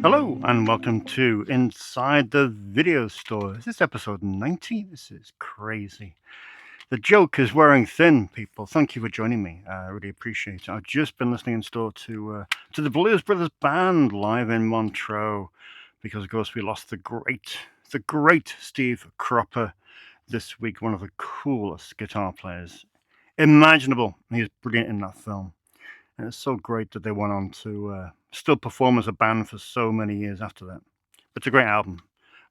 Hello and welcome to Inside the Video Store. Is this episode 90? This is crazy. The joke is wearing thin, people. Thank you for joining me. I really appreciate it. I've just been listening in store to the Blues Brothers Band live in Montreux because, of course, we lost the great Steve Cropper this week, one of the coolest guitar players imaginable. He's brilliant in that film. And it's so great that they went on to still perform as a band for so many years after that. But it's a great album.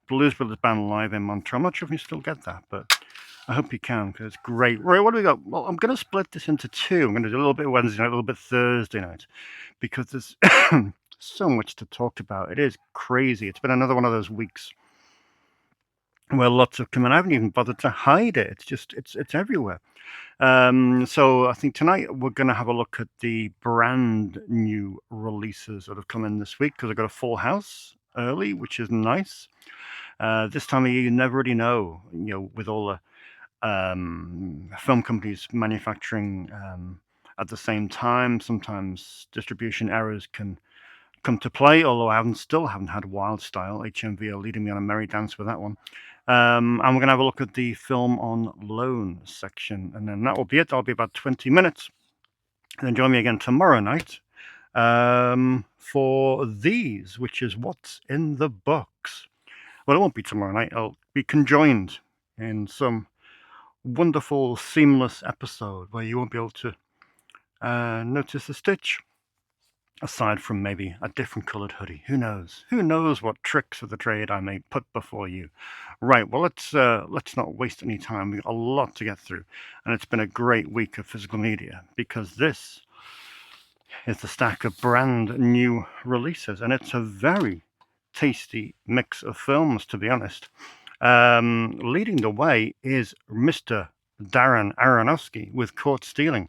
Blues Brothers Band live in Montreux. I'm not sure if you still get that, but I hope you can because it's great. Right, what do we got? Well, I'm going to split this into two. I'm going to do a little bit Wednesday night, a little bit Thursday night because there's so much to talk about. It is crazy. It's been another one of those weeks where lots have come in. I haven't even bothered to hide it. It's just, it's everywhere. So I think tonight we're going to have a look at the brand new releases that have come in this week because I got a full house early, which is nice. This time of year, you never really know, with all the film companies manufacturing at the same time. Sometimes distribution errors can come to play, although I still haven't had Wild Style. HMV are leading me on a merry dance with that one. And we're going to have a look at the film on loan section, and then that will be it. That'll be about 20 minutes. And then join me again tomorrow night for these, which is what's in the box. Well, it won't be tomorrow night. I'll be conjoined in some wonderful, seamless episode where you won't be able to notice a stitch. Aside from maybe a different coloured hoodie. Who knows? Who knows what tricks of the trade I may put before you. Right, well, let's not waste any time. We've got a lot to get through. And it's been a great week of physical media because this is the stack of brand new releases. And it's a very tasty mix of films, to be honest. Leading the way is Mr. Darren Aronofsky with Caught Stealing.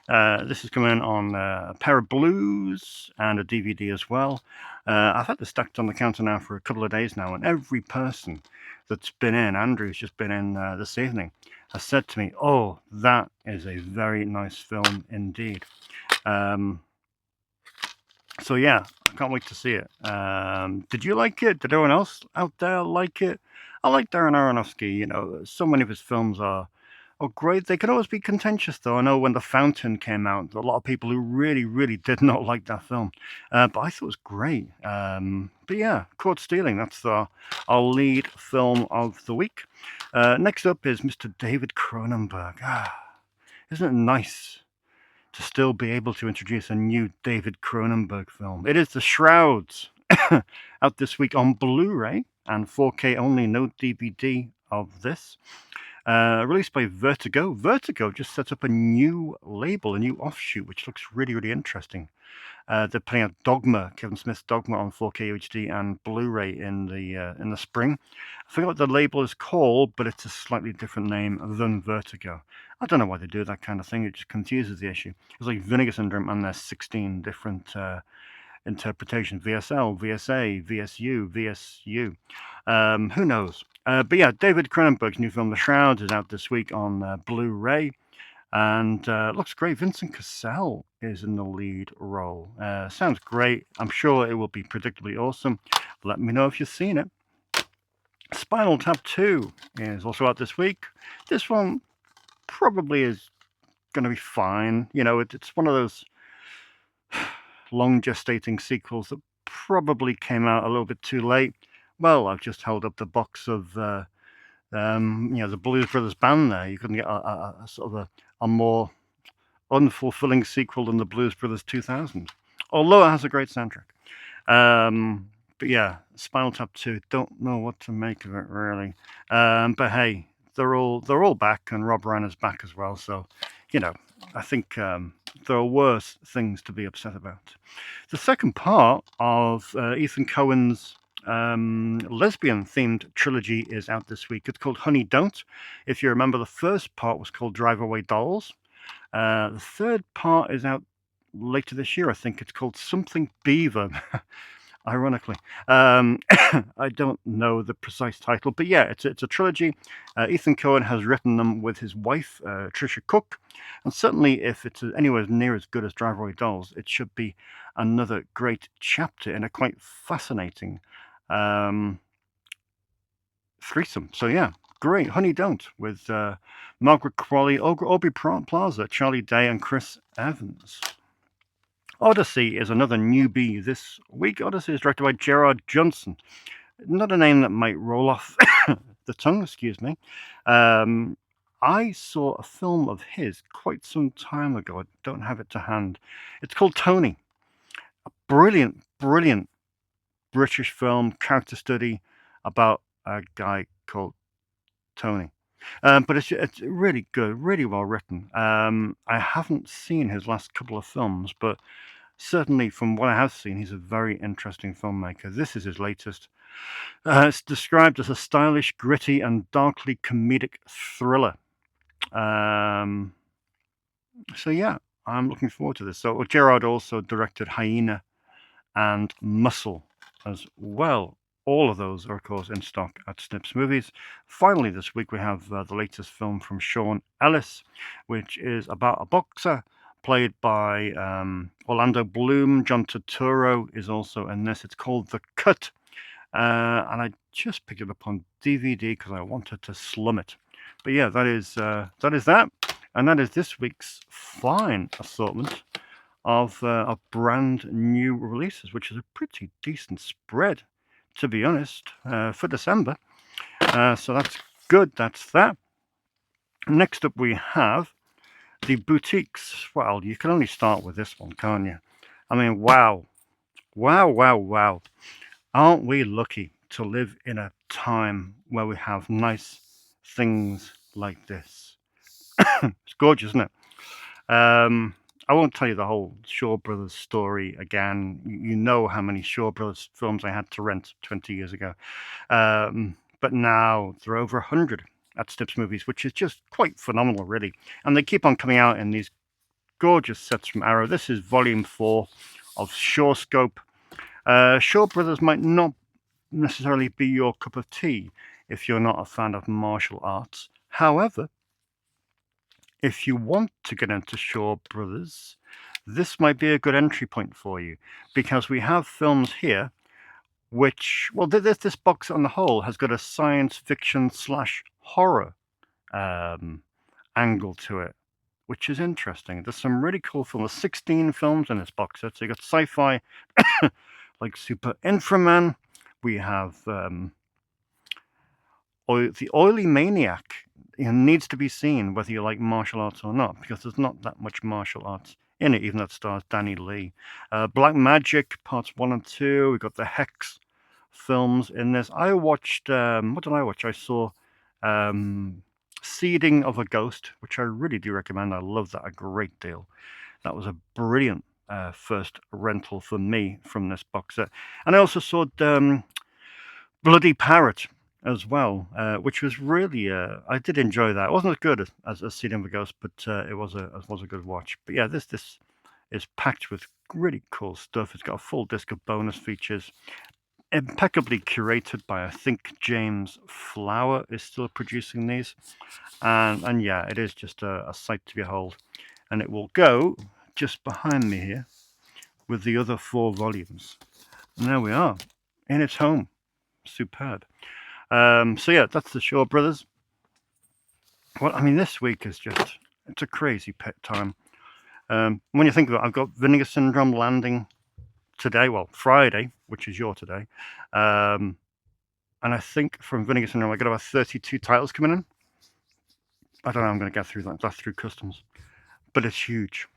This is coming on a pair of Blues and a DVD as well. I've had this stacked on the counter now for a couple of days now, and every person that's been in, Andrew's just been in this evening, has said to me, "Oh, that is a very nice film indeed." So yeah, I can't wait to see it. Did you like it? Did everyone else out there like it? I like Darren Aronofsky. So many of his films are great. They can always be contentious, though. I know when The Fountain came out, a lot of people who really, really did not like that film. But I thought it was great. But yeah, Caught Stealing, that's our lead film of the week. Next up is Mr. David Cronenberg. Isn't it nice to still be able to introduce a new David Cronenberg film? It is The Shrouds, out this week on Blu-ray and 4K only, no DVD of this. Released by Vertigo. Vertigo just set up a new label, a new offshoot, which looks really, really interesting. They're putting out Dogma, Kevin Smith's Dogma on 4K HD and Blu-ray in the spring. I forget what the label is called, but it's a slightly different name than Vertigo. I don't know why they do that kind of thing. It just confuses the issue. It's like Vinegar Syndrome, and there's 16 different interpretation: VSL, VSA, VSU, VSU. Who knows? But yeah, David Cronenberg's new film, The Shrouds, is out this week on Blu-ray. And looks great. Vincent Cassel is in the lead role. Sounds great. I'm sure it will be predictably awesome. Let me know if you've seen it. Spinal Tap 2 is also out this week. This one probably is going to be fine. It's one of those long gestating sequels that probably came out a little bit too late. Well, I've just held up the box of the Blues Brothers Band there. You couldn't get a sort of a more unfulfilling sequel than the Blues Brothers 2000, although it has a great soundtrack. But yeah, Spinal Tap 2, don't know what to make of it really. But hey, they're all back, and Rob Reiner's back as well. So, I think there are worse things to be upset about. The second part of Ethan Cohen's lesbian-themed trilogy is out this week. It's called Honey Don't. If you remember, the first part was called Drive Away Dolls. The third part is out later this year, I think. It's called Something Beaver. ironically. I don't know the precise title, but yeah, it's a trilogy. Ethan Coen has written them with his wife, Trisha Cook, and certainly if it's anywhere near as good as Drive Away Dolls, it should be another great chapter in a quite fascinating threesome. So yeah, great. Honey Don't with Margaret Qualley, Aubrey Plaza, Charlie Day, and Chris Evans. Odyssey is another newbie this week. Odyssey is directed by Gerard Johnson. Not a name that might roll off the tongue, excuse me. I saw a film of his quite some time ago. I don't have it to hand. It's called Tony. A brilliant, brilliant British film, character study about a guy called Tony. But it's really good, really well written. I haven't seen his last couple of films, but certainly from what I have seen, he's a very interesting filmmaker. This is his latest. It's described as a stylish, gritty, and darkly comedic thriller. So yeah, I'm looking forward to this. So Gerard also directed Hyena and Muscle as well. All of those are, of course, in stock at Snips Movies. Finally, this week we have the latest film from Sean Ellis, which is about a boxer played by Orlando Bloom. John Turturro is also in this. It's called The Cut. And I just picked it up on DVD because I wanted to slum it. But yeah, that is that. And that is this week's fine assortment of brand new releases, which is a pretty decent spread, to be honest, for December. So that's good. That's that. Next up, we have the boutiques. Well, you can only start with this one, can't you? I mean, wow. Wow, wow, wow. Aren't we lucky to live in a time where we have nice things like this? It's gorgeous, isn't it? I won't tell you the whole Shaw Brothers story again. You know how many Shaw Brothers films I had to rent 20 years ago. But now there are over 100 at Snips Movies, which is just quite phenomenal, really. And they keep on coming out in these gorgeous sets from Arrow. This is volume 4 of Shawscope. Shaw Brothers might not necessarily be your cup of tea if you're not a fan of martial arts. However, if you want to get into Shaw Brothers, this might be a good entry point for you, because we have films here which, well, this box on the whole has got a science fiction / horror angle to it, which is interesting. There's some really cool films. 16 films in this box set. So you got sci-fi like Super Inframan. We have the Oily Maniac. It needs to be seen whether you like martial arts or not, because there's not that much martial arts in it, even though it stars Danny Lee. Black Magic, parts 1 and 2. We've got the Hex films in this. I watched, what did I watch? I saw Seeding of a Ghost, which I really do recommend. I love that a great deal. That was a brilliant first rental for me from this box set. And I also saw Bloody Parrot as well, which was really, I did enjoy that. It wasn't as good as Seeding of a Ghost, but it was a good watch. But yeah, this is packed with really cool stuff. It's got a full disc of bonus features, impeccably curated by, I think, James Flower is still producing these. And yeah, it is just a sight to behold. And it will go just behind me here with the other 4 volumes. And there we are, in its home. Superb. So yeah, that's the Shaw Brothers. Well, I mean, this week is just, it's a crazy pet time. When you think of it, I've got Vinegar Syndrome landing today, well, Friday, which is your today. And I think from Vinegar Syndrome, I've got about 32 titles coming in. I don't know, I'm going to get through that. That's through customs. But it's huge.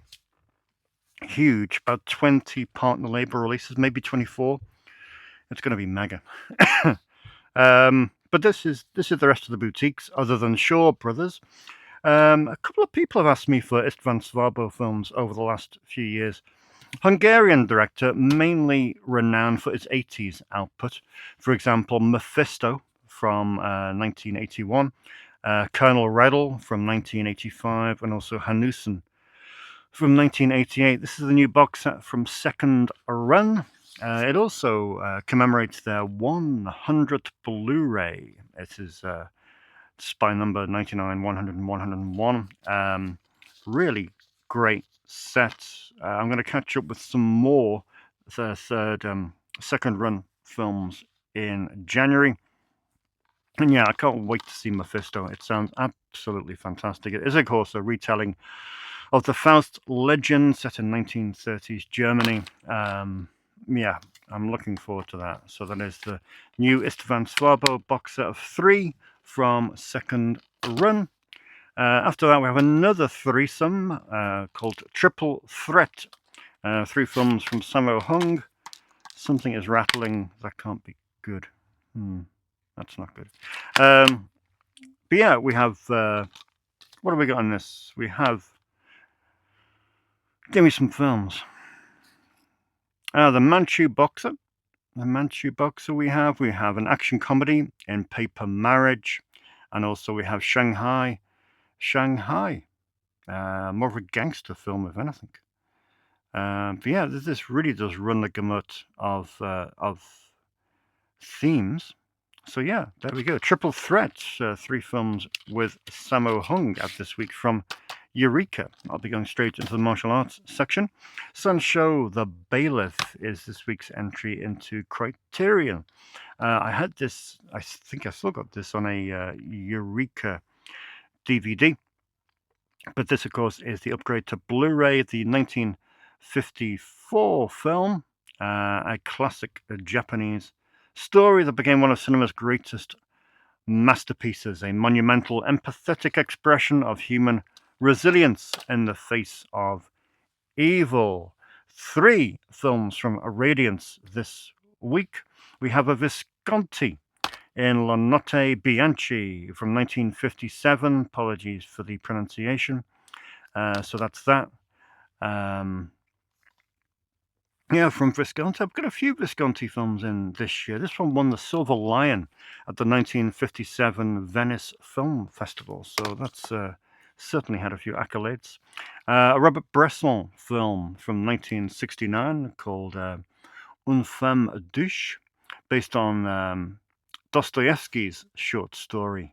Huge. About 20 partner label releases, maybe 24. It's going to be mega. But this is the rest of the boutiques, other than Shaw Brothers. A couple of people have asked me for Istvan Svabo films over the last few years. Hungarian director, mainly renowned for its 80s output. For example, Mephisto from 1981, Colonel Redl from 1985, and also Hanussen from 1988. This is the new box set from Second Run. It also commemorates their 100th Blu-ray. It is spy number 99, 100, and 101. Really great set. I'm going to catch up with some more second run films in January. And yeah, I can't wait to see Mephisto. It sounds absolutely fantastic. It is, of course, a retelling of the Faust legend set in 1930s Germany. Yeah, I'm looking forward to that. So that is the new Istvan Svabo box set of 3 from Second Run. After that, we have another threesome called Triple Threat. 3 films from Sammo Hung. Something is rattling. That can't be good. That's not good. But yeah, we have... what have we got on this? We have... Give me some films. The Manchu Boxer. The Manchu Boxer we have an action comedy in Paper Marriage, and also we have Shanghai. More of a gangster film, if anything. But yeah, this really does run the gamut of themes. So yeah, there we go. Triple Threat, 3 films with Sammo Hung out this week from Eureka. I'll be going straight into the martial arts section. Sunshow The Bailiff is this week's entry into Criterion. I had this, I think I still got this on a Eureka DVD. But this, of course, is the upgrade to Blu-ray, the 1954 film, a classic Japanese story that became one of cinema's greatest masterpieces, a monumental, empathetic expression of human resilience in the face of evil. 3 films from Radiance this week. We have a Visconti in La Notte Bianchi from 1957. Apologies for the pronunciation. So that's that. Yeah, from Visconti. I've got a few Visconti films in this year. This one won the Silver Lion at the 1957 Venice Film Festival. So that's certainly had a few accolades. A Robert Bresson film from 1969 called Une femme douce, based on Dostoevsky's short story.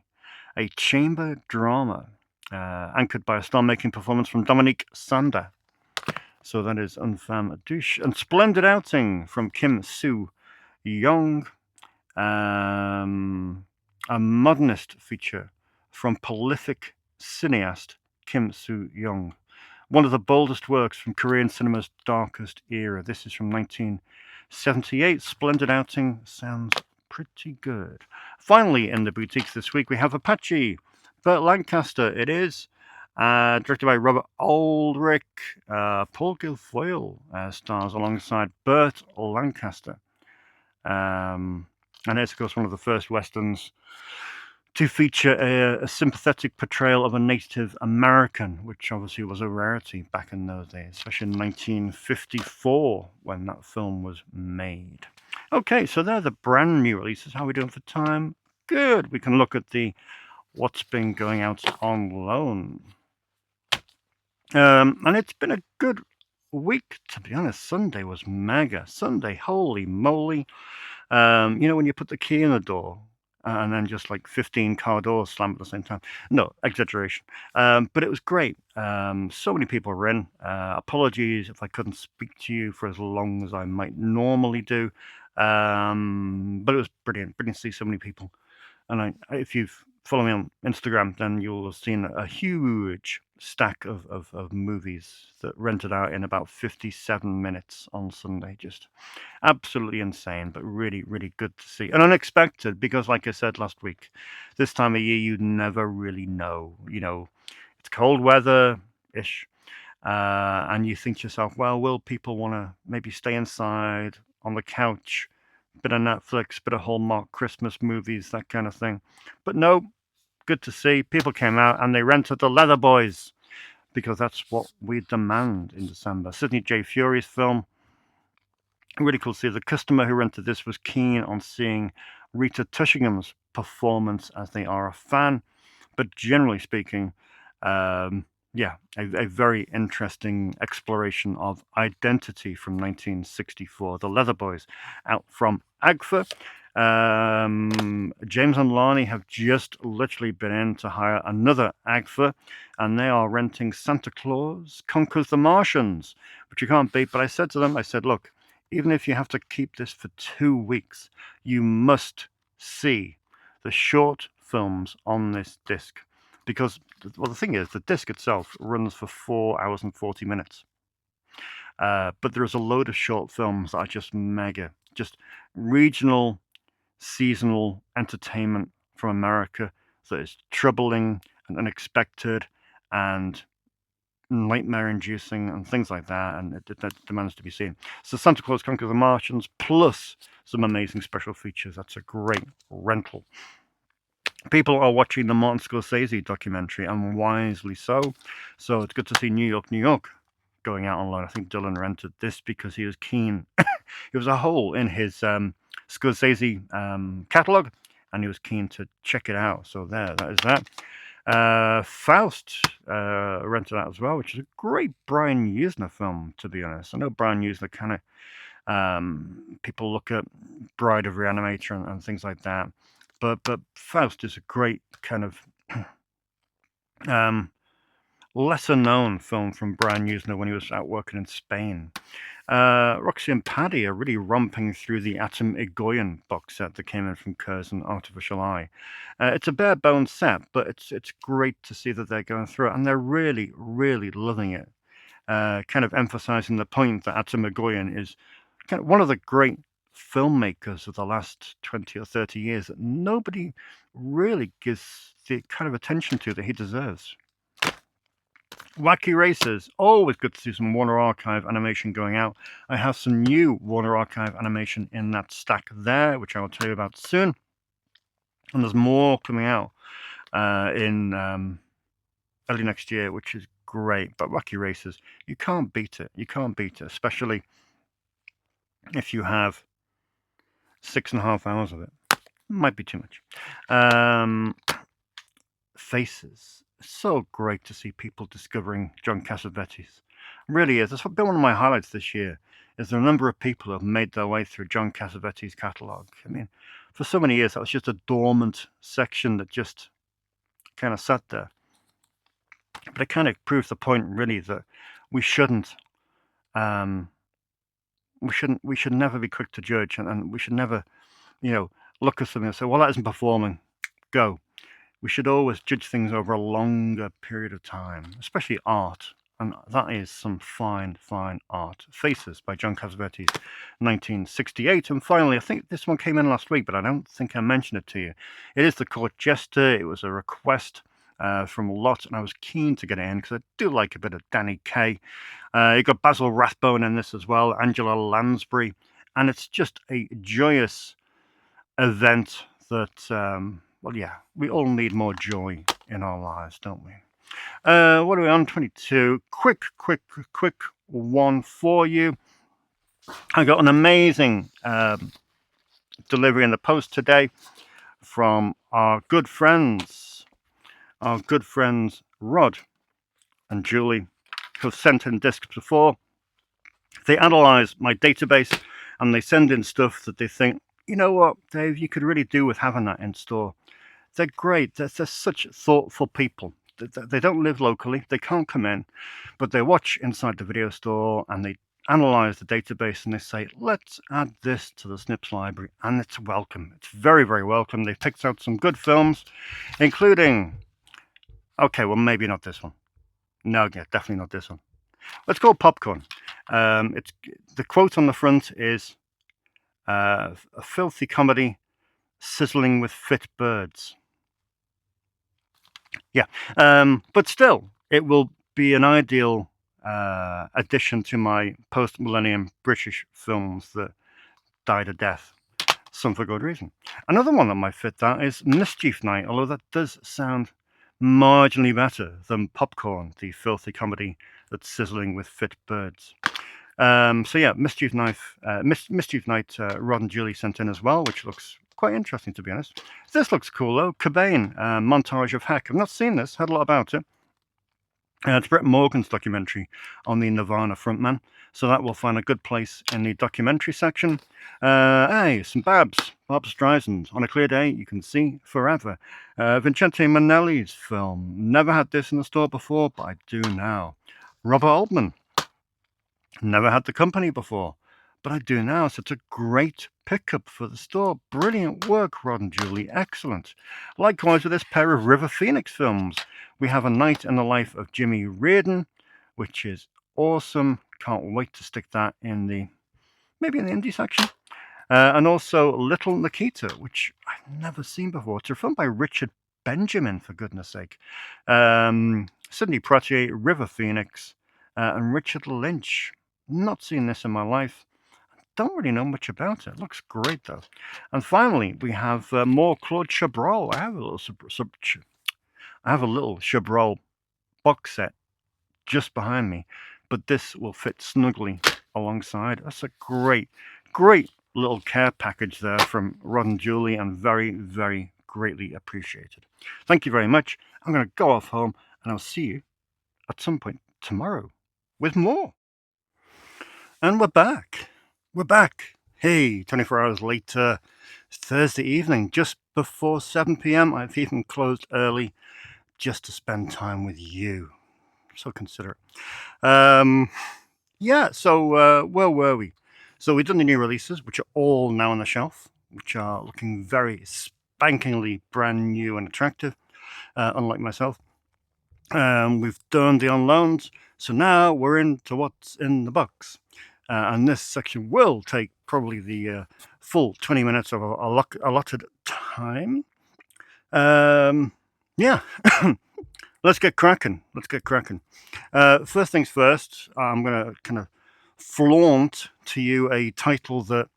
A chamber drama anchored by a star-making performance from Dominique Sander. So that is Une femme douce. And Splendid Outing from Kim Soo-young. A modernist feature from prolific cineast Kim Soo-young. One of the boldest works from Korean cinema's darkest era. This is from 1978. Splendid Outing sounds pretty good. Finally, in the boutiques this week, we have Apache. Burt Lancaster, it is. Directed by Robert Aldrich. Paul Guilfoyle stars alongside Burt Lancaster. And it's, of course, one of the first westerns to feature a sympathetic portrayal of a Native American, which obviously was a rarity back in those days, especially in 1954 when that film was made. Okay, so they're the brand new releases. How are we doing for time? Good. We can look at the what's been going out on loan. And it's been a good week, to be honest. Sunday was mega. Sunday, holy moly. You know, when you put the key in the door and then just like 15 car doors slam at the same time. No, exaggeration. But it was great. So many people were in. Apologies if I couldn't speak to you for as long as I might normally do. But it was brilliant. Brilliant to see so many people. And if you've followed me on Instagram, then you'll have seen a huge stack of movies that rented out in about 57 minutes on Sunday. Just absolutely insane, but really, really good to see. And unexpected, because like I said last week, this time of year, you never really know. You know, it's cold weather-ish. And you think to yourself, well, will people want to maybe stay inside on the couch, bit of Netflix, bit of Hallmark Christmas movies, that kind of thing? But no, good to see. People came out and they rented The Leather Boys, because that's what we demand in December. Sidney J. Fury's film. Really cool to see. The customer who rented this was keen on seeing Rita Tushingham's performance, as they are a fan. But generally speaking, a very interesting exploration of identity from 1964. The Leather Boys, out from Agfa. James and Lani have just literally been in to hire another Agfa, and they are renting Santa Claus Conquers the Martians, which you can't beat. But I said to them, I said, look, even if you have to keep this for 2 weeks, you must see the short films on this disc. Because, well, the thing is, the disc itself runs for 4 hours and 40 minutes. But there is a load of short films that are just mega, just regional, seasonal entertainment from America that is troubling and unexpected and nightmare-inducing and things like that, and it demands to be seen. So Santa Claus Conquers the Martians, plus some amazing special features. That's a great rental. People are watching the Martin Scorsese documentary, and wisely so. So it's good to see New York, New York going out online. I think Dylan rented this because he was keen. It was a hole in his Scorsese catalogue, and he was keen to check it out. So that is that. Faust rented that as well, which is a great Brian Usner film, to be honest. I know Brian Usner kind of, people look at Bride of Reanimator and things like that. But Faust is a great kind of lesser known film from Brian Usner when he was out working in Spain. Roxy and Paddy are really romping through the Atom Egoyan box set that came in from Curzon Artificial Eye. It's a bare bones set, but it's great to see that they're going through it, and they're really, really loving it. Kind of emphasizing the point that Atom Egoyan is kind of one of the great filmmakers of the last 20 or 30 years that nobody really gives the kind of attention to that he deserves. Wacky Racers, always good to see some Warner Archive animation going out. I have some new Warner Archive animation in that stack there, which I will tell you about soon. And there's more coming out in early next year, which is great. But Wacky Racers, you can't beat it. You can't beat it, especially if you have 6.5 hours of it. Might be too much. Faces. So great to see people discovering John Cassavetes. Really is. That's been one of my highlights this year, is the number of people who have made their way through John Cassavetes' catalogue. I mean, for so many years, that was just a dormant section that just kind of sat there. But it kind of proves the point, really, that we shouldn't we should never be quick to judge, and we should never, look at something and say, well, that isn't performing, go. We should always judge things over a longer period of time, especially art, and that is some fine, fine art. Faces by John Cassavetes, 1968. And finally, I think this one came in last week, but I don't think I mentioned it to you. It is The Court Jester. It was a request from Lot, and I was keen to get it in because I do like a bit of Danny Kaye. You got Basil Rathbone in this as well, Angela Lansbury, and it's just a joyous event that, we all need more joy in our lives, don't we? What are we on? 22. Quick one for you. I got an amazing delivery in the post today from our good friends Rod and Julie, who've sent in discs before. They analyze my database and they send in stuff that they think, you know what, Dave, you could really do with having that in store. They're great. They're such thoughtful people. They don't live locally. They can't come in, but they watch inside the video store and they analyze the database and they say, let's add this to the Snips library, and it's welcome. It's very, very welcome. They've picked out some good films, including, okay, well, maybe not this one. No, yeah, definitely not this one. Let's go Popcorn. It's the quote on the front is, a filthy comedy sizzling with fit birds. Yeah, but still, it will be an ideal addition to my post-millennium British films that died a death, some for good reason. Another one that might fit that is Mischief Night, although that does sound marginally better than Popcorn, the filthy comedy that's sizzling with fit birds. Mischief Night, Rod and Julie sent in as well, which looks quite interesting, to be honest. This looks cool, though. Cobain, Montage of Heck. I've not seen this, heard a lot about it. It's Brett Morgan's documentary on the Nirvana frontman, so that will find a good place in the documentary section. Hey, some Barbra Streisand. On a Clear Day, You Can See Forever. Vincente Minnelli's film. Never had this in the store before, but I do now. Robert Altman. Never had The Company before, but I do now, so it's a great pickup for the store. Brilliant work, Rod and Julie. Excellent. Likewise with this pair of River Phoenix films. We have A Night in the Life of Jimmy Reardon, which is awesome. Can't wait to stick that maybe in the indie section. And also Little Nikita, which I've never seen before. It's a film by Richard Benjamin, for goodness sake. Sidney Poitier, River Phoenix, and Richard Lynch. Not seen this in my life. Don't really know much about it. Looks great though. And finally, we have more Claude Chabrol. I have a little Chabrol box set just behind me, but this will fit snugly alongside. That's a great little care package there from Rod and Julie, and very, very greatly appreciated. Thank you very much. I'm going to go off home, and I'll see you at some point tomorrow with more. And we're back. Hey, 24 hours later, it's Thursday evening, just before 7 p.m. I've even closed early just to spend time with you. So considerate. So where were we? So we've done the new releases, which are all now on the shelf, which are looking very spankingly brand new and attractive, unlike myself. We've done the on loans, so now we're into what's in the box. And this section will take probably the full 20 minutes of allotted time. Let's get cracking. First things first, I'm going to kind of flaunt to you a title that,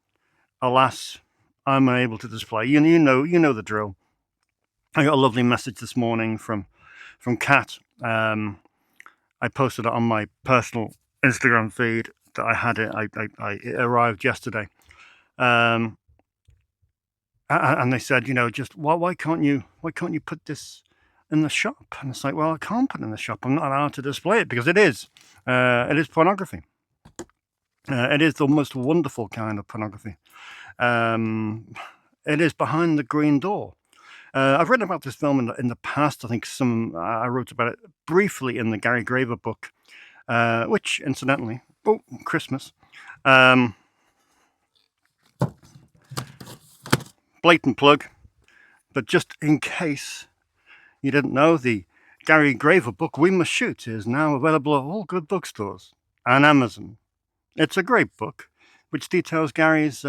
alas, I'm unable to display. You know the drill. I got a lovely message this morning from Kat. I posted it on my personal Instagram feed that I had it. It arrived yesterday, and they said, just why can't you put this in the shop? And it's like, well, I can't put it in the shop. I'm not allowed to display it because it is pornography. It is the most wonderful kind of pornography. It is Behind the Green Door. I've written about this film in the past. I think I wrote about it briefly in the Gary Graver book, which, incidentally, Christmas. Blatant plug, but just in case you didn't know, the Gary Graver book, We Must Shoot, is now available at all good bookstores and Amazon. It's a great book, which details Gary's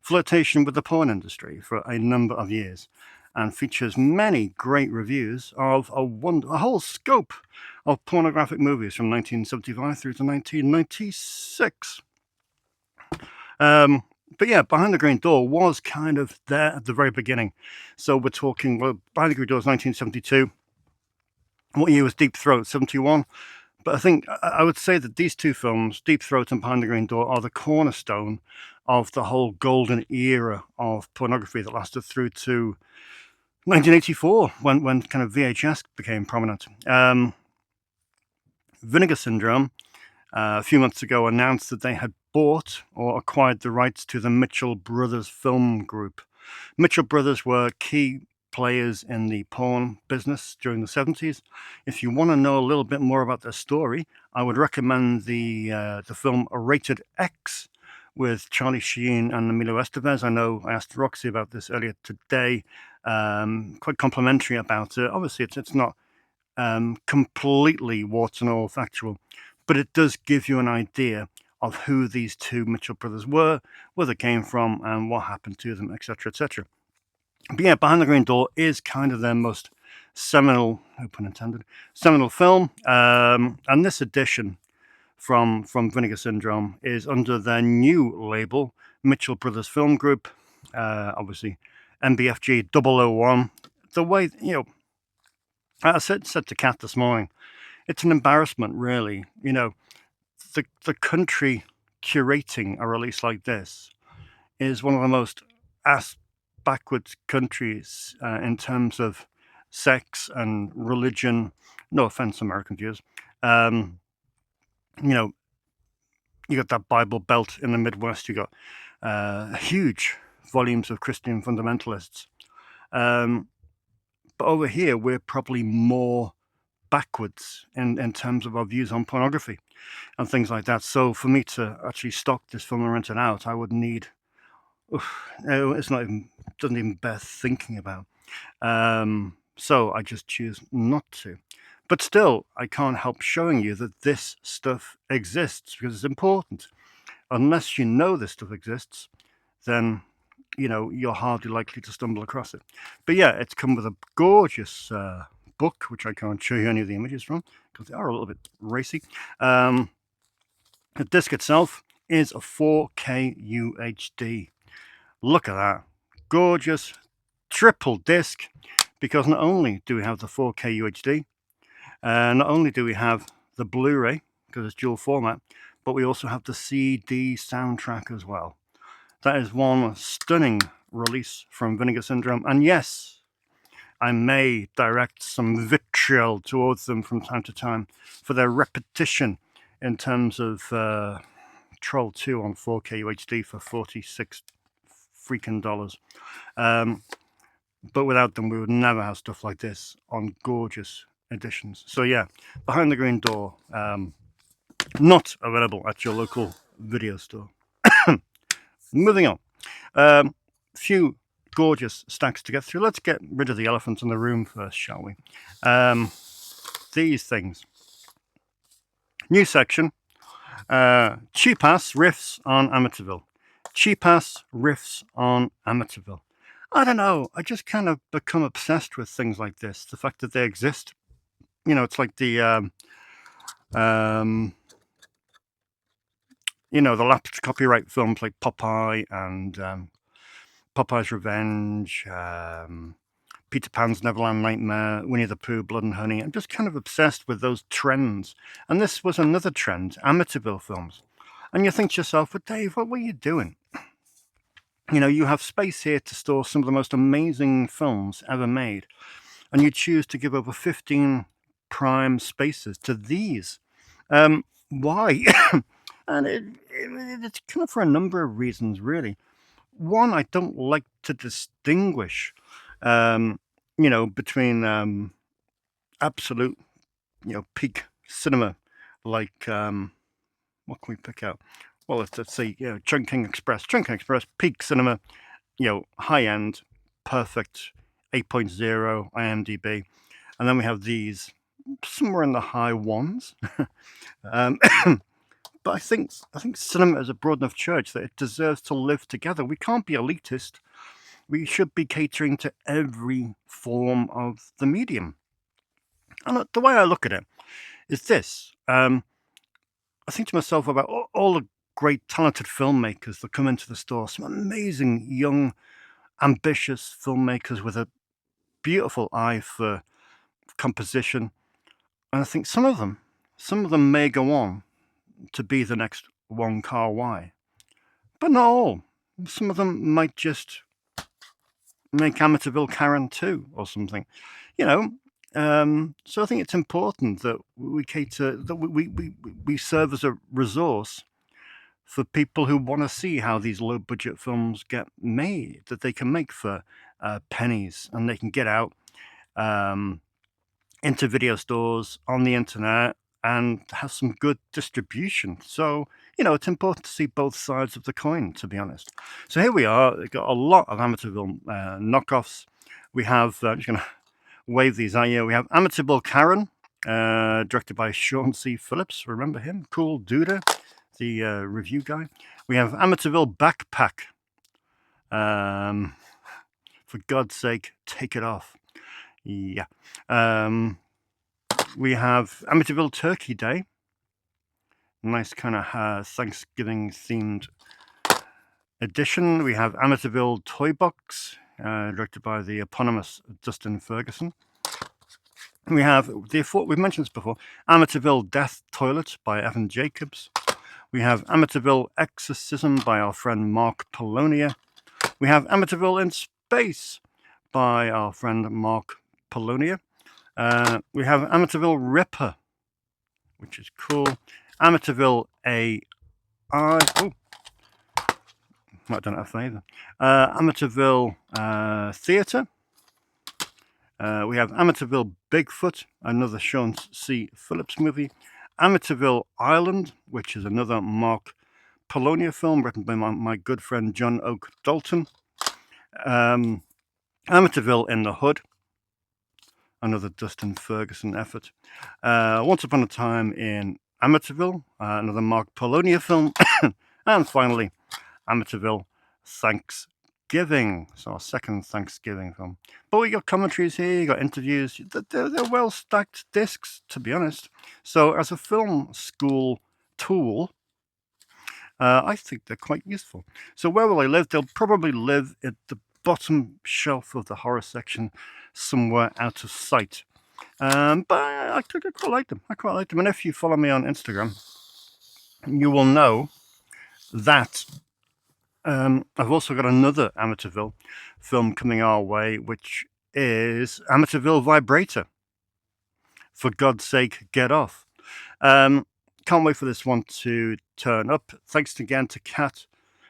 flirtation with the porn industry for a number of years, and features many great reviews of a whole scope of pornographic movies from 1975 through to 1996. But yeah, Behind the Green Door was kind of there at the very beginning. So we're talking, Behind the Green Door is 1972. What year was Deep Throat? 71. But I think I would say that these two films, Deep Throat and Behind the Green Door, are the cornerstone of the whole golden era of pornography that lasted through to 1984, when kind of VHS became prominent. Vinegar Syndrome, a few months ago, announced that they had bought or acquired the rights to the Mitchell Brothers film group. Mitchell Brothers were key players in the porn business during the 70s. If you want to know a little bit more about their story, I would recommend the film Rated X with Charlie Sheen and Emilio Estevez. I know I asked Roxy about this earlier today. Quite complimentary about it. Obviously, it's not completely warts and all factual, but it does give you an idea of who these two Mitchell brothers were, where they came from, and what happened to them, etc., etc. But yeah, Behind the Green Door is kind of their most seminal, no pun intended, seminal film. And this edition from Vinegar Syndrome is under their new label, Mitchell Brothers Film Group, obviously MBFG 001. The way, I said to Kat this morning, it's an embarrassment, really. The country curating a release like this is one of the most backwards countries in terms of sex and religion. No offense, American viewers. You know, you got that Bible Belt in the Midwest. You got huge volumes of Christian fundamentalists. But over here, we're probably more backwards in terms of our views on pornography and things like that. So for me to actually stock this film and rent it out, I would need. It's not even doesn't even bear thinking about. So I just choose not to. But still, I can't help showing you that this stuff exists because it's important. Unless you know this stuff exists, then you're hardly likely to stumble across it. But yeah, it's come with a gorgeous book, which I can't show you any of the images from because they are a little bit racy. The disc itself is a 4K UHD. Look at that. Gorgeous triple disc, because not only do we have the 4K UHD, not only do we have the Blu-ray, because it's dual format, but we also have the CD soundtrack as well. That is one stunning release from Vinegar Syndrome. And yes, I may direct some vitriol towards them from time to time for their repetition in terms of Troll 2 on 4K UHD for $46 freaking dollars. But without them, we would never have stuff like this on gorgeous editions. So yeah, Behind the Green Door, not available at your local video store. Moving on. Few gorgeous stacks to get through. Let's get rid of the elephant in the room first, shall we? These things. New section. Cheap ass riffs on Amityville. Cheap ass riffs on Amityville. I don't know. I just kind of become obsessed with things like this. The fact that they exist. It's like the the lapsed copyright films like Popeye and Popeye's Revenge, Peter Pan's Neverland Nightmare, Winnie the Pooh, Blood and Honey. I'm just kind of obsessed with those trends. And this was another trend, Amityville films. And you think to yourself, but Dave, what were you doing? You have space here to store some of the most amazing films ever made. And you choose to give over 15 prime spaces to these. Why? And it's kind of for a number of reasons, really. One, I don't like to distinguish, between absolute, peak cinema, like what can we pick out? Well, let's say, Chungking Express, peak cinema, high end, perfect, 8.0 IMDb, and then we have these somewhere in the high ones. But I think cinema is a broad enough church that it deserves to live together. We can't be elitist. We should be catering to every form of the medium. And the way I look at it is this. I think to myself about all the great talented filmmakers that come into the store. Some amazing, young, ambitious filmmakers with a beautiful eye for composition. And I think some of them may go on to be the next Wong Kar-wai. But not all. Some of them might just make Amityville Karen 2 or something. So I think it's important that we cater, that we serve as a resource for people who want to see how these low budget films get made, that they can make for pennies, and they can get out into video stores, on the internet, and have some good distribution. So, it's important to see both sides of the coin, to be honest. So here we are. We've got a lot of Amityville knockoffs. We have, I'm just going to wave these at you. We have Amityville Karen, directed by Sean C. Phillips. Remember him? Cool Duda, the review guy. We have Amityville Backpack. For God's sake, take it off. Yeah. We have Amityville Turkey Day. Nice kind of Thanksgiving themed edition. We have Amityville Toy Box, directed by the eponymous Dustin Ferguson. We have we've mentioned this before, Amityville Death Toilet by Evan Jacobs. We have Amityville Exorcism by our friend Mark Polonia. We have Amityville in Space by our friend Mark Polonia. We have Amityville Ripper which is cool. Amityville AI. Oh, might have done it a favour. Amityville Theatre. We have Amityville Bigfoot, another Sean C. Phillips movie. Amityville Island, which is another Mark Polonia film written by my good friend John Oak Dalton. Amityville in the Hood, another Dustin Ferguson effort. Once Upon a Time in Amityville, another Mark Polonia film. And finally, Amityville Thanksgiving. So our second Thanksgiving film. But we got commentaries here, you got interviews. They're well-stacked discs, to be honest. So as a film school tool, I think they're quite useful. So where will they live? They'll probably live at the bottom shelf of the horror section, somewhere out of sight. But I quite like them. I quite like them. And if you follow me on Instagram, you will know that I've also got another Amityville film coming our way, which is Amityville Vibrator. For God's sake, get off. Can't wait for this one to turn up. Thanks again to Kat,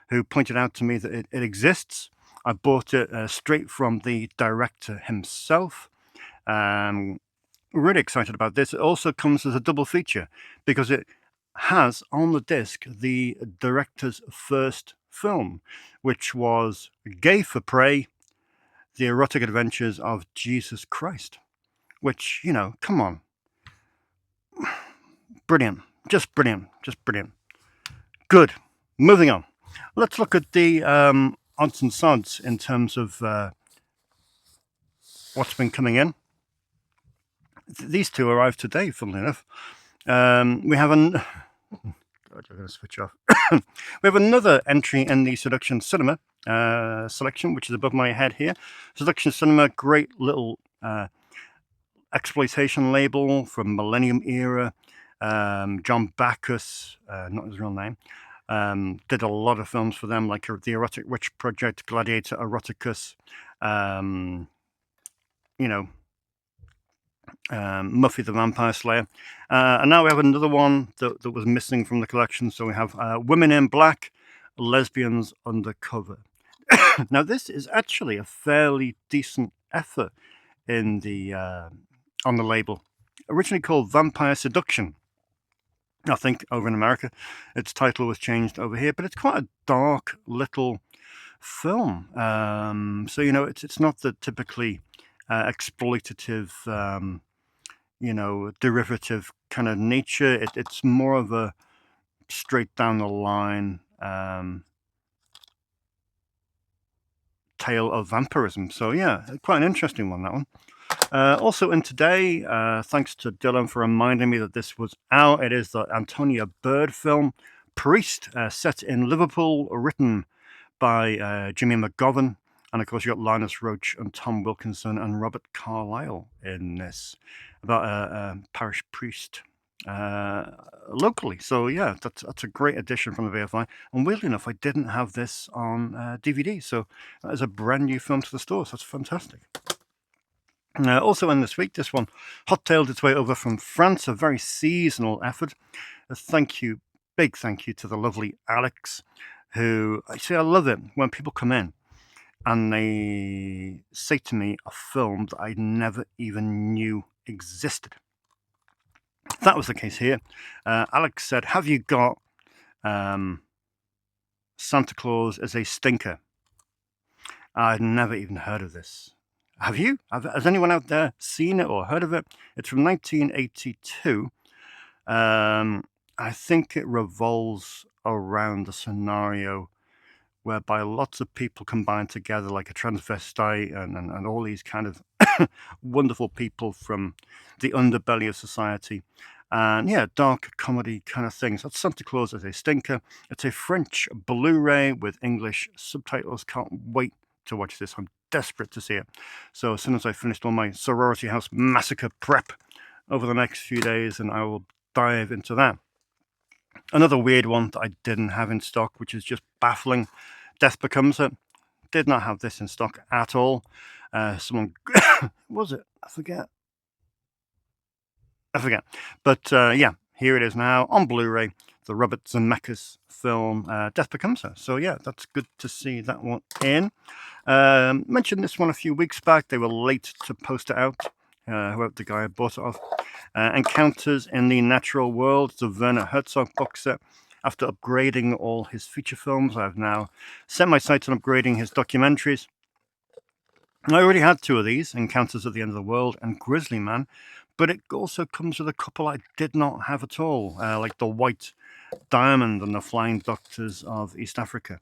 who pointed out to me that it exists. I bought it straight from the director himself. Really excited about this. It also comes as a double feature because it has on the disc the director's first film, which was Gay for Prey, The Erotic Adventures of Jesus Christ. Which, you know, come on. Brilliant. Just brilliant. Just brilliant. Good. Moving on. Let's look at the odds and sods in terms of what's been coming in. These two arrived today, funnily enough. We have an... God, I'm going to switch off. We have another entry in the Seduction Cinema selection, which is above my head here. Seduction Cinema, great little exploitation label from Millennium Era. John Bacchus, not his real name, did a lot of films for them, like The Erotic Witch Project, Gladiator Eroticus, Muffy the Vampire Slayer. And now we have another one that was missing from the collection. So we have Women in Black, Lesbians Undercover. Now, this is actually a fairly decent effort in the on the label. Originally called Vampire Seduction. I think over in America, its title was changed over here, but it's quite a dark little film. So, you know, it's not the typically exploitative, derivative kind of nature. It's more of a straight down the line tale of vampirism. So, yeah, quite an interesting one, that one. Also in today, thanks to Dylan for reminding me that this was out. It is the Antonia Bird film, Priest, set in Liverpool, written by Jimmy McGovern. And of course, you got Linus Roach and Tom Wilkinson and Robert Carlyle in this, about a parish priest locally. So yeah, that's a great addition from the VFI. And weirdly enough, I didn't have this on DVD, so that is a brand new film to the store. So that's fantastic. Also in this week, this one hot-tailed its way over from France, a very seasonal effort. Big thank you to the lovely Alex, who, I love it when people come in and they say to me a film that I never even knew existed. That was the case here. Alex said, have you got Santa Claus is a Stinker? I'd never even heard of this. Have you? Has anyone out there seen it or heard of it? It's from 1982. I think it revolves around a scenario whereby lots of people combine together, like a transvestite and all these kind of wonderful people from the underbelly of society. And yeah, dark comedy kind of things. That's Santa Claus is a Stinker. It's a French Blu-ray with English subtitles. Can't wait to watch this. I'm desperate to see it. So as soon as I finished all my Sorority House Massacre prep over the next few days, and I will dive into that. Another weird one that I didn't have in stock, which is just baffling. Death Becomes It. Did not have this in stock at all. Someone was it? I forget. But yeah, here it is now on Blu-ray, the Robert Zemeckis film, Death Becomes Her. So yeah, that's good to see that one in. Mentioned this one a few weeks back. They were late to post it out. Whoever the guy I bought it off. Encounters in the Natural World, the Werner Herzog box set. After upgrading all his feature films, I've now set my sights on upgrading his documentaries. I already had two of these, Encounters at the End of the World and Grizzly Man, but it also comes with a couple I did not have at all, like The White Diamond and The Flying Doctors of East Africa.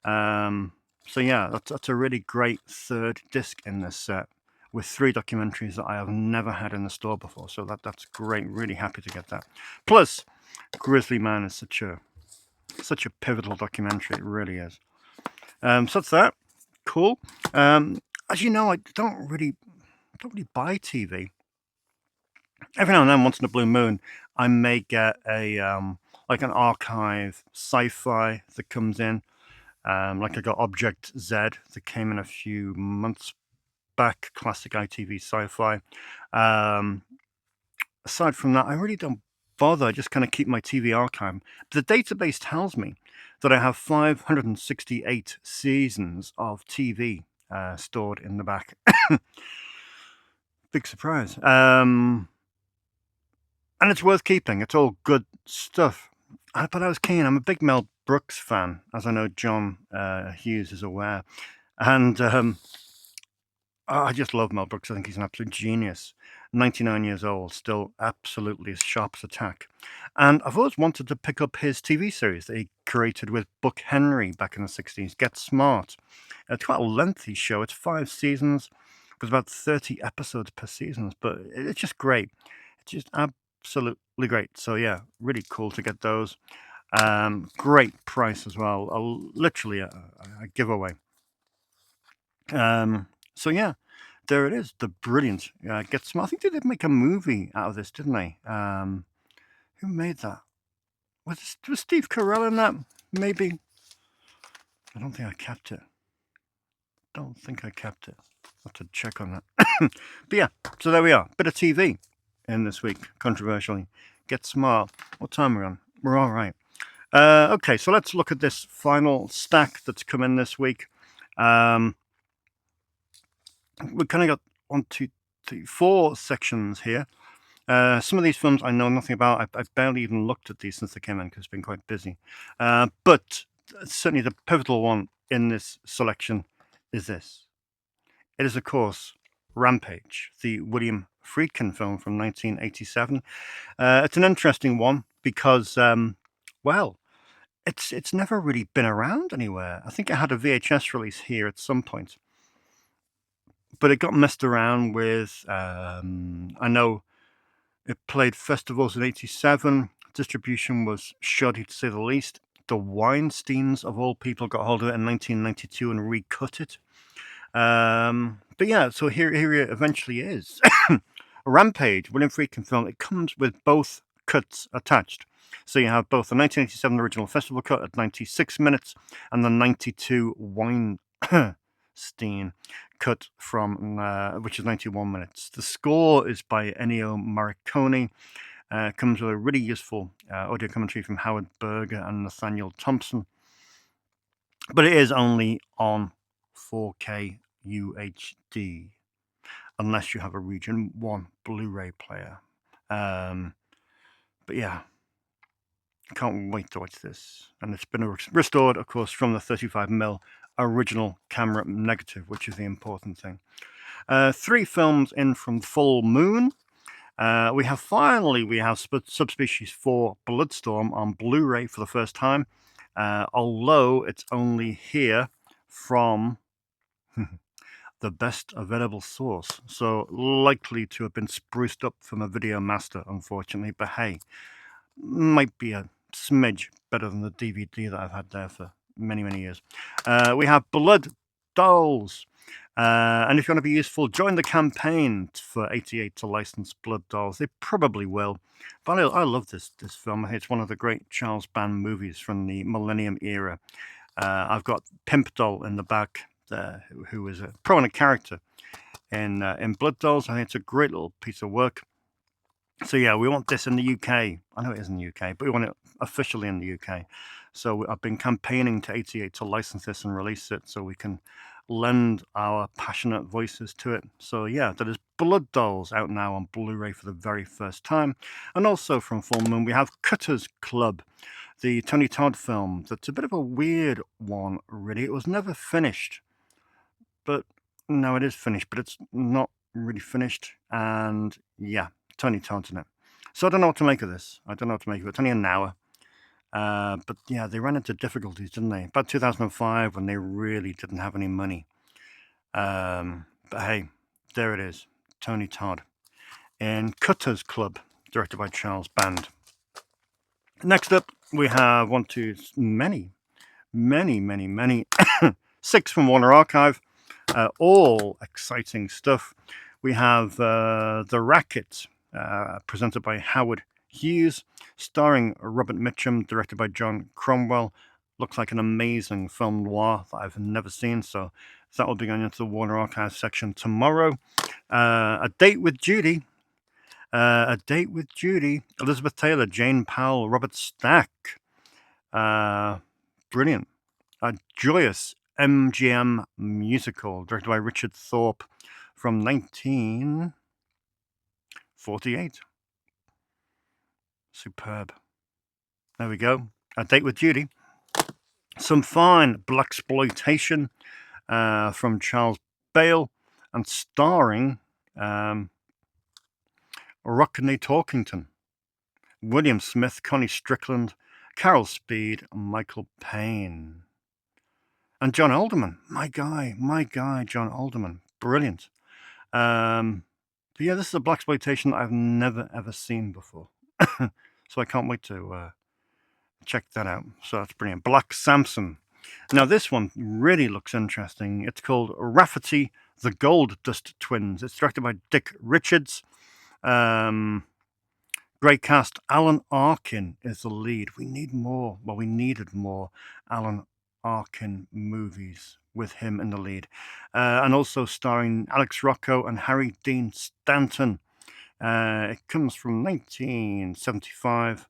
So yeah, that's a really great third disc in this set with 3 documentaries that I have never had in the store before. So that's great. Really happy to get that. Plus, Grizzly Man is such a pivotal documentary. It really is. So that's that. Cool. As you know, I don't really buy TV. Every now and then, once in a blue moon, I may get a like an archive sci-fi that comes in. Like I got Object Z that came in a few months back, classic ITV sci-fi. Aside from that, I really don't bother. I just kind of keep my TV archive. The database tells me that I have 568 seasons of TV stored in the back. Big surprise. And it's worth keeping. It's all good stuff. But I was keen. I'm a big Mel Brooks fan, as I know John Hughes is aware. And I just love Mel Brooks. I think he's an absolute genius. 99 years old, still absolutely as sharp as a tack. And I've always wanted to pick up his TV series that he created with Buck Henry back in the 60s, Get Smart. It's quite a lengthy show. It's 5 seasons. There's about 30 episodes per season, but it's just great. It's just absolutely great. So yeah, really cool to get those. Great price as well. Literally a giveaway. So yeah, there it is. The brilliant Get Smart. I think they did make a movie out of this, didn't they? Who made that? Was Steve Carell in that? Maybe. I don't think I kept it. Don't think I kept it. I'll have to check on that. But yeah, so there we are. Bit of TV in this week, controversially. Get Smart. What time are we on? We're all right. Okay, so let's look at this final stack that's come in this week. We've kind of got 1, 2, 3, 4 sections here. Some of these films I know nothing about. I've barely even looked at these since they came in because it's been quite busy. But certainly the pivotal one in this selection is this. It is, of course, Rampage, the William Friedkin film from 1987. It's an interesting one because, well, it's never really been around anywhere. I think it had a VHS release here at some point, but it got messed around with. I know it played festivals in '87. Distribution was shoddy, to say the least. The Weinsteins, of all people, got hold of it in 1992 and recut it. But yeah, so here it eventually is. Rampage, William Friedkin film. It comes with both cuts attached. So you have both the 1987 original festival cut at 96 minutes and the 92 Weinstein cut from which is 91 minutes. The score is by Ennio Morricone. Comes with a really useful audio commentary from Howard Berger and Nathaniel Thompson. But it is only on 4K UHD, unless you have a Region 1 Blu-ray player. But yeah, I can't wait to watch this. And it's been restored, of course, from the 35mm original camera negative, which is the important thing. 3 films in from Full Moon. We have Subspecies 4 Bloodstorm on Blu-ray for the first time, although it's only here from the best available source, so likely to have been spruced up from a video master, unfortunately, but hey, might be a smidge better than the DVD that I've had there for many, many years. We have Blood Dolls. And if you want to be useful, join the campaign for 88 to license Blood Dolls. They probably will. But I love this film. I think it's one of the great Charles Band movies from the Millennium era. I've got Pimp Doll in the back, who is a prominent character in Blood Dolls. I think it's a great little piece of work. So yeah, we want this in the UK. I know it is in the UK, but we want it officially in the UK. So I've been campaigning to 88 to license this and release it so we can lend our passionate voices to it. So yeah, that is Blood Dolls out now on Blu-ray for the very first time. And also from Full Moon, we have Cutters Club, the Tony Todd film. That's a bit of a weird one, really. It was never finished, but no, it is finished, but it's not really finished. And yeah, Tony Todd's in it. So I don't know what to make of this. I don't know what to make of it. It's only an hour. But yeah, they ran into difficulties, didn't they? About 2005 when they really didn't have any money. But hey, there it is. Tony Todd in Cutters Club, directed by Charles Band. Next up, we have many, 6 from Warner Archive. All exciting stuff. We have The Racket, presented by Howard Hughes, starring Robert Mitchum, directed by John Cromwell. Looks like an amazing film noir that I've never seen, so that will be going into the Warner Archive section tomorrow. A Date with Judy. Elizabeth Taylor, Jane Powell, Robert Stack. Brilliant. A joyous MGM musical directed by Richard Thorpe from 1948. Superb. There we go. A Date with Judy. Some fine blaxploitation from Charles Bale and starring Rockney Torkington, William Smith, Connie Strickland, Carol Speed, Michael Payne. And John Alderman, my guy, John Alderman, brilliant. But yeah, this is a blaxploitation I've never ever seen before, so I can't wait to check that out. So that's brilliant. Black Samson. Now this one really looks interesting. It's called Rafferty, the Gold Dust Twins. It's directed by Dick Richards. Great cast. Alan Arkin is the lead. We need more. Well, we needed more Alan Arkin movies with him in the lead. And also starring Alex Rocco and Harry Dean Stanton. It comes from 1975.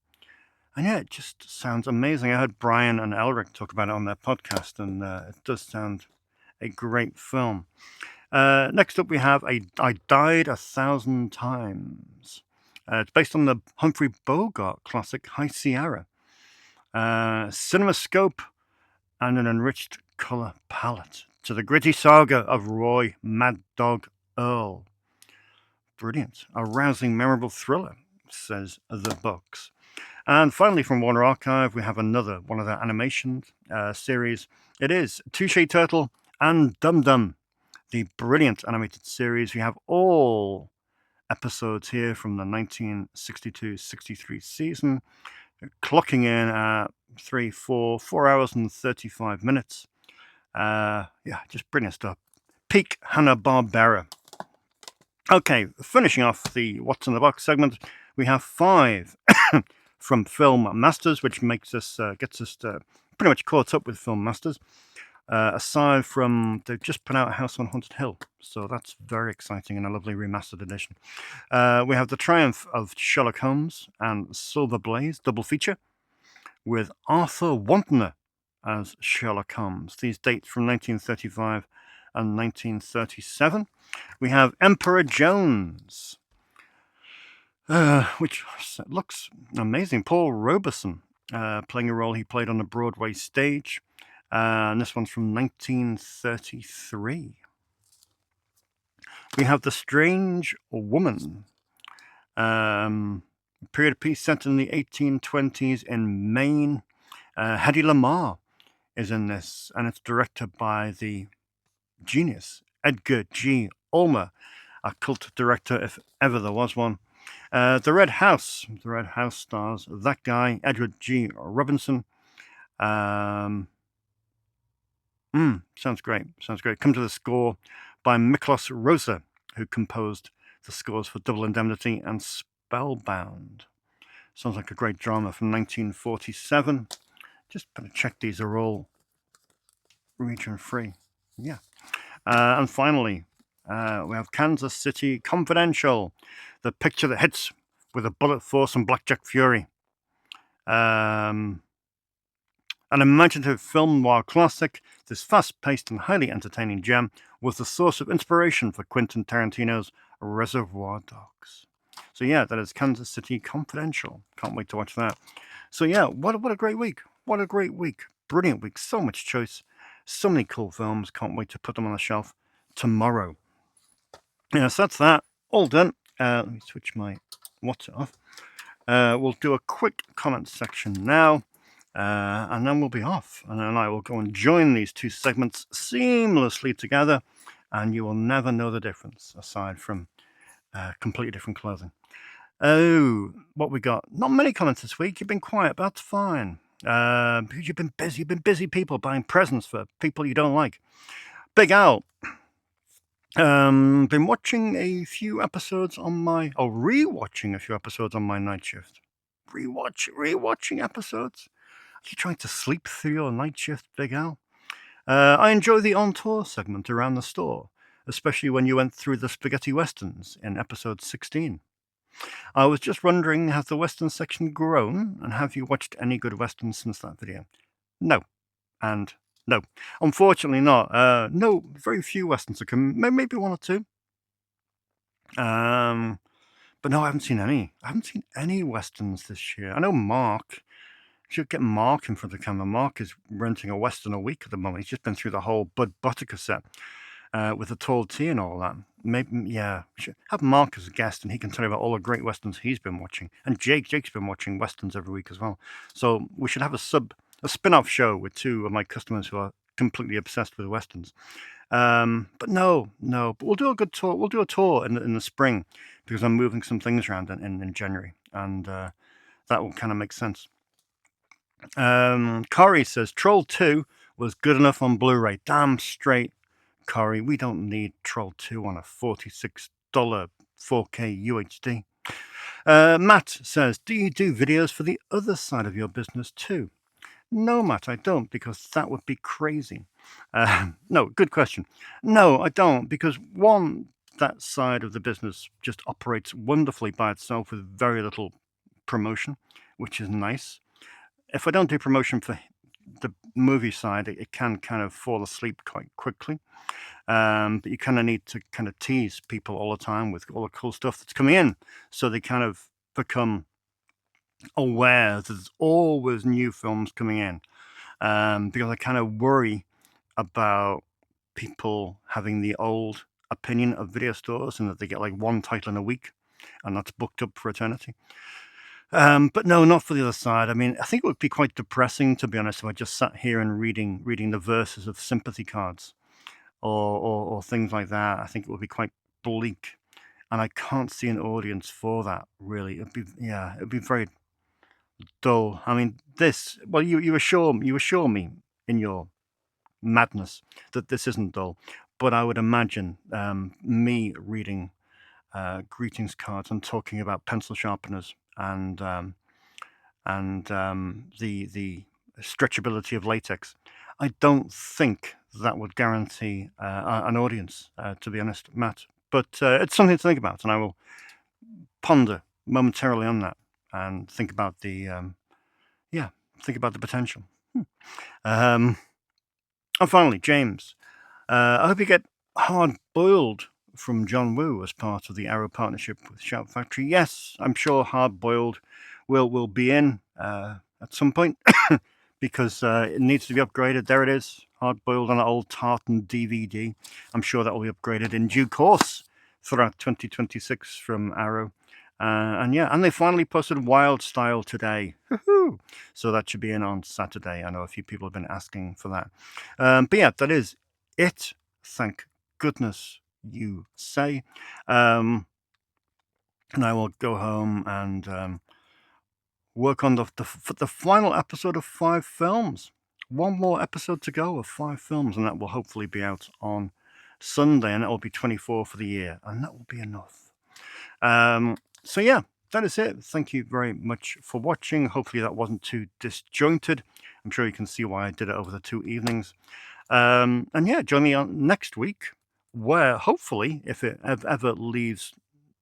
And yeah, it just sounds amazing. I heard Brian and Elric talk about it on their podcast, and it does sound a great film. Next up, we have I Died 1,000 Times. It's based on the Humphrey Bogart classic High Sierra. CinemaScope and an enriched color palette to the gritty saga of Roy Mad Dog Earl. Brilliant. A rousing, memorable thriller, says the books. And finally, from Warner Archive, we have another one of their animation series. It is Touche Turtle and Dum Dum, the brilliant animated series. We have all episodes here from the 1962-63 season, clocking in at 4 hours and 35 minutes. Yeah, just brilliant stuff. Peak Hanna-Barbera. Okay, finishing off the What's in the Box segment, we have 5 from Film Masters, which makes us gets us pretty much caught up with Film Masters. Aside from, they've just put out House on Haunted Hill, so that's very exciting and a lovely remastered edition. We have The Triumph of Sherlock Holmes and Silver Blaze double feature with Arthur Wantner as Sherlock Holmes. These dates from 1935 and 1937. We have Emperor Jones, which looks amazing. Paul Robeson playing a role he played on the Broadway stage. And this one's from 1933. We have The Strange Woman, period piece set in the 1820s in Maine. Hedy Lamarr is in this, and it's directed by the genius Edgar G. Ulmer, a cult director if ever there was one. The Red House stars that guy, Edward G. Robinson. Sounds great. Come to the score by Miklos Rosa, who composed the scores for Double Indemnity and Spellbound. Sounds like a great drama from 1947. Just better check these are all region free. Yeah. And finally, we have Kansas City Confidential, the picture that hits with a Bullet Force and Blackjack Fury. An imaginative film noir classic, this fast-paced and highly entertaining gem was the source of inspiration for Quentin Tarantino's Reservoir Dogs. So yeah, that is Kansas City Confidential. Can't wait to watch that. So yeah, what a great week. What a great week. Brilliant week. So much choice. So many cool films. Can't wait to put them on the shelf tomorrow. Yeah, so that's that. All done. Let me switch my water off. We'll do a quick comment section now. And then we'll be off. And then I will go and join these two segments seamlessly together. And you will never know the difference, aside from completely different clothing. Oh, what we got? Not many comments this week. You've been quiet, but that's fine. Because you've been busy. You've been busy people buying presents for people you don't like. Big Al. Been watching a few episodes on my... Oh, rewatching a few episodes on my night shift. Rewatching episodes? Are you trying to sleep through your night shift, Big Al? I enjoy the on-tour segment around the store, especially when you went through the spaghetti westerns in episode 16. I was just wondering, has the western section grown, and have you watched any good westerns since that video? No. And no. Unfortunately not. No, very few westerns are coming. Maybe one or two. But no, I haven't seen any. I haven't seen any westerns this year. I know Mark. Should get Mark in front of the camera. Mark is renting a western a week at the moment. He's just been through the whole Bud Butter cassette with the tall tea and all that. Maybe, yeah, should have Mark as a guest, and he can tell you about all the great westerns he's been watching. And Jake's been watching westerns every week as well. So we should have a spin-off show with two of my customers who are completely obsessed with westerns. But no. But we'll do a good tour. We'll do a tour in the spring because I'm moving some things around in January, and that will kind of make sense. Corey says Troll 2 was good enough on Blu-ray. Damn straight, Corey. We don't need Troll 2 on a $46 4K UHD. Matt says, do you do videos for the other side of your business too? No, Matt, I don't, because that would be crazy. No, good question. No, I don't, because one, that side of the business just operates wonderfully by itself with very little promotion, which is nice. If I don't do promotion for the movie side, it can kind of fall asleep quite quickly. But you kind of need to kind of tease people all the time with all the cool stuff that's coming in, so they kind of become aware that there's always new films coming in. Because I kind of worry about people having the old opinion of video stores and that they get like one title in a week and that's booked up for eternity. But no, not for the other side. I mean, I think it would be quite depressing, to be honest, if I just sat here and reading the verses of sympathy cards or things like that. I think it would be quite bleak, and I can't see an audience for that, really. It'd be very dull. I mean, you assure me in your madness that this isn't dull, but I would imagine me reading greetings cards and talking about pencil sharpeners and the stretchability of latex. I don't think that would guarantee an audience, to be honest, Matt. But it's something to think about, and I will ponder momentarily on that and think about the potential. And finally, James, I hope you get Hard Boiled from John Woo as part of the Arrow partnership with Shout Factory. Yes, I'm sure Hard Boiled will be in at some point because it needs to be upgraded. There it is, Hard Boiled on an old tartan DVD. I'm sure that will be upgraded in due course throughout 2026 from Arrow. And they finally posted Wild Style today. Woohoo! So that should be in on Saturday. I know a few people have been asking for that. But yeah, that is it. Thank goodness you say. And I will go home and work on the final episode of 5 films. One more episode to go of 5 films, and that will hopefully be out on Sunday, and it will be 24 for the year, and that will be enough. So yeah, that is it. Thank you very much for watching. Hopefully that wasn't too disjointed. I'm sure you can see why I did it over the 2 evenings. And yeah, join me on next week, where hopefully, if it ever leaves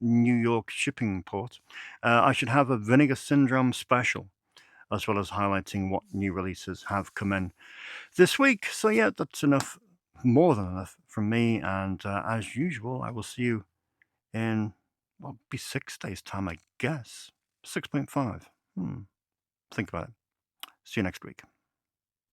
New York shipping port, I should have a Vinegar Syndrome special, as well as highlighting what new releases have come in this week. So, yeah, that's enough, more than enough from me. And as usual, I will see you in, well, be 6 days' time, I guess. 6.5. Think about it. See you next week.